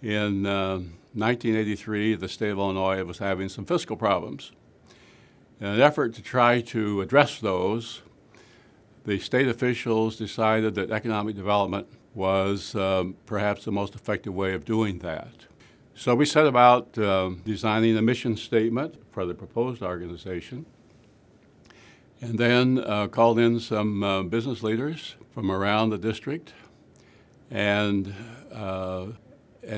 In 1983, the state of Illinois was having some fiscal problems. In an effort to try to address those, the state officials decided that economic development was perhaps the most effective way of doing that. So we set about designing a mission statement for the proposed organization, and then called in some business leaders from around the district and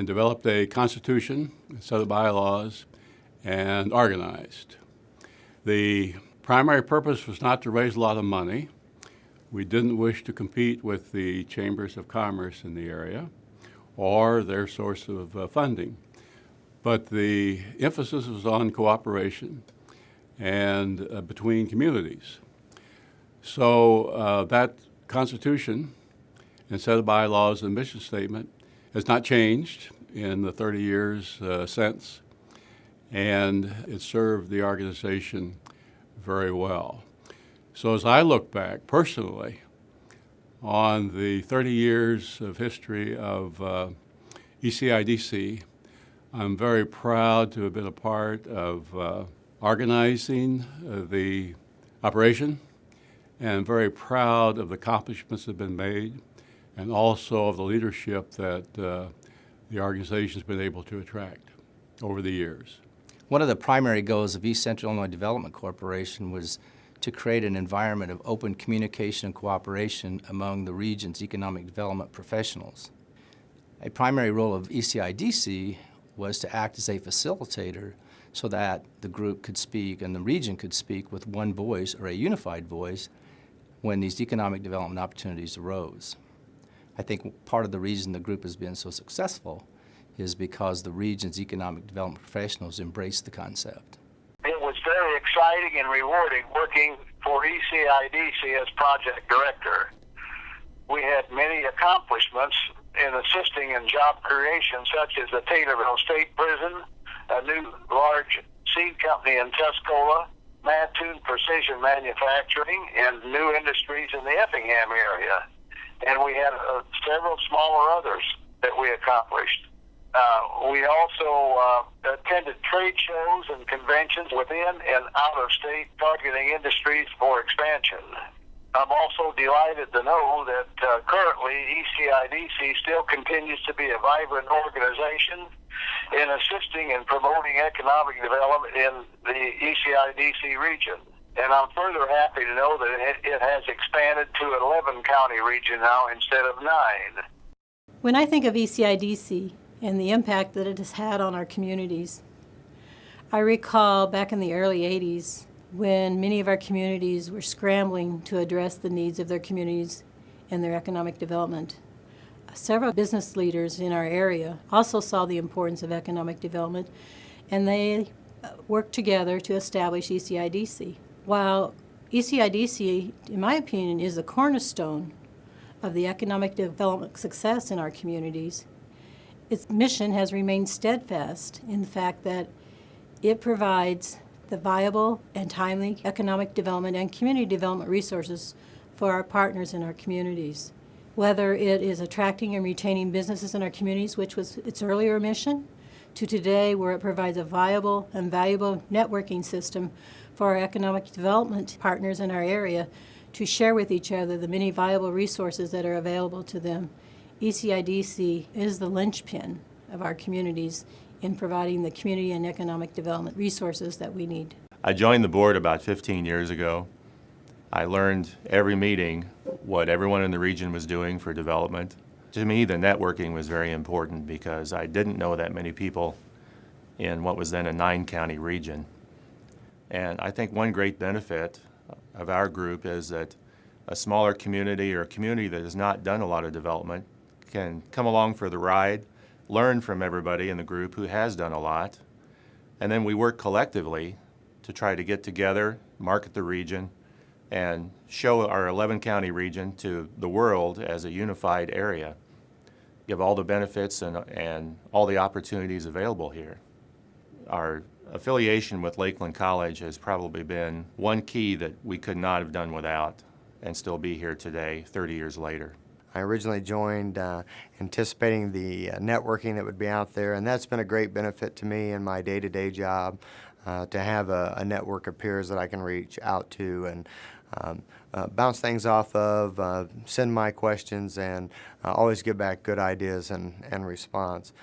developed a constitution, a set of bylaws, and organized. The primary purpose was not to raise a lot of money. We didn't wish to compete with the chambers of commerce in the area or their source of funding. But the emphasis was on cooperation and between communities. So that constitution and set of bylaws and mission statement has not changed in the 30 years since, and it served the organization very well. So as I look back personally on the 30 years of history of ECIDC, I'm very proud to have been a part of organizing the operation, and very proud of the accomplishments that have been made, and also of the leadership that the organization has been able to attract over the years. One of the primary goals of East Central Illinois Development Corporation was to create an environment of open communication and cooperation among the region's economic development professionals. A primary role of ECIDC was to act as a facilitator so that the group could speak and the region could speak with one voice, or a unified voice, when these economic development opportunities arose. I think part of the reason the group has been so successful is because the region's economic development professionals embraced the concept. It was very exciting and rewarding working for ECIDC as project director. We had many accomplishments in assisting in job creation, such as the Taylorville State Prison, a new large seed company in Tuscola, Mattoon Precision Manufacturing, and new industries in the Effingham area. And we had several smaller others that we accomplished. We also attended trade shows and conventions within and out of state, targeting industries for expansion. I'm also delighted to know that currently ECIDC still continues to be a vibrant organization in assisting and promoting economic development in the ECIDC region. And I'm further happy to know that it has expanded to an 11-county region now instead of 9. When I think of ECIDC and the impact that it has had on our communities, I recall back in the early 80s when many of our communities were scrambling to address the needs of their communities and their economic development. Several business leaders in our area also saw the importance of economic development, and they worked together to establish ECIDC. While ECIDC, in my opinion, is the cornerstone of the economic development success in our communities, its mission has remained steadfast in the fact that it provides the viable and timely economic development and community development resources for our partners in our communities. Whether it is attracting and retaining businesses in our communities, which was its earlier mission, to today where it provides a viable and valuable networking system for our economic development partners in our area to share with each other the many viable resources that are available to them. ECIDC is the linchpin of our communities in providing the community and economic development resources that we need. I joined the board about 15 years ago. I learned every meeting what everyone in the region was doing for development. To me, the networking was very important because I didn't know that many people in what was then a 9-county region. And I think one great benefit of our group is that a smaller community or a community that has not done a lot of development can come along for the ride, learn from everybody in the group who has done a lot, and then we work collectively to try to get together, market the region, and show our 11-county region to the world as a unified area, give all the benefits and all the opportunities available here. Our affiliation with Lakeland College has probably been one key that we could not have done without and still be here today, 30 years later. I originally joined anticipating the networking that would be out there, and that's been a great benefit to me in my day-to-day job, to have a network of peers that I can reach out to and bounce things off of, send my questions, and always give back good ideas and response.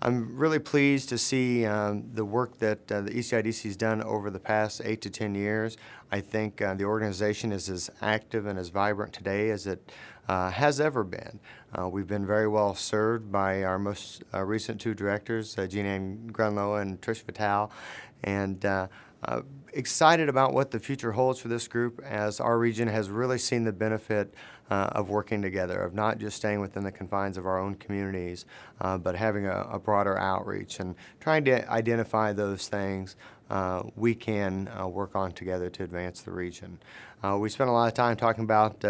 I'm really pleased to see the work that the ECIDC has done over the past 8 to 10 years. I think the organization is as active and as vibrant today as it has ever been. We've been very well served by our most recent 2 directors, Jean Ann Grunlow and Trish Vitale, and excited about what the future holds for this group, as our region has really seen the benefit of working together, of not just staying within the confines of our own communities, but having a broader outreach and trying to identify those things we can work on together to advance the region. We spent a lot of time talking about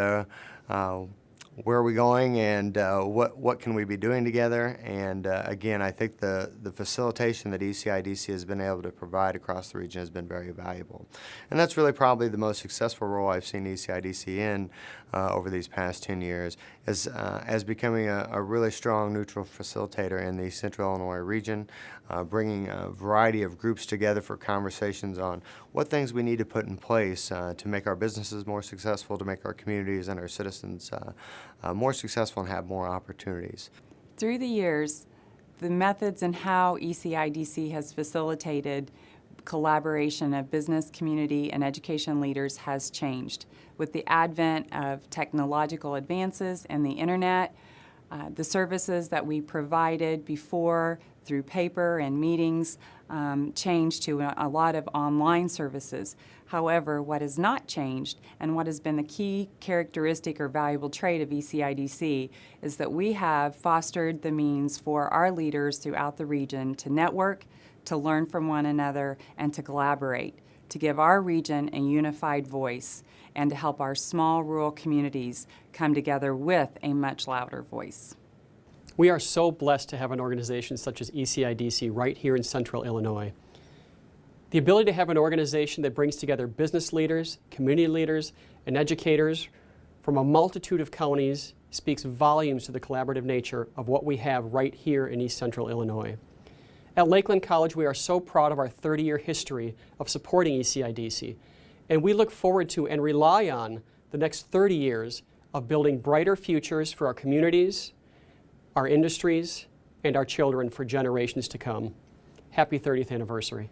where are we going and what can we be doing together, and again, I think the facilitation that ECIDC has been able to provide across the region has been very valuable. And that's really probably the most successful role I've seen ECIDC in over these past 10 years, as becoming a really strong neutral facilitator in the Central Illinois region, bringing a variety of groups together for conversations on what things we need to put in place to make our businesses more successful, to make our communities and our citizens more successful and have more opportunities. Through the years, the methods and how ECIDC has facilitated collaboration of business, community, and education leaders has changed. With the advent of technological advances and the internet, the services that we provided before through paper and meetings changed to a lot of online services. However, what has not changed, and what has been the key characteristic or valuable trait of ECIDC, is that we have fostered the means for our leaders throughout the region to network, to learn from one another, and to collaborate, to give our region a unified voice, and to help our small rural communities come together with a much louder voice. We are so blessed to have an organization such as ECIDC right here in Central Illinois. The ability to have an organization that brings together business leaders, community leaders, and educators from a multitude of counties speaks volumes to the collaborative nature of what we have right here in East Central Illinois. At Lakeland College, we are so proud of our 30-year history of supporting ECIDC, and we look forward to and rely on the next 30 years of building brighter futures for our communities, our industries, and our children for generations to come. Happy 30th anniversary.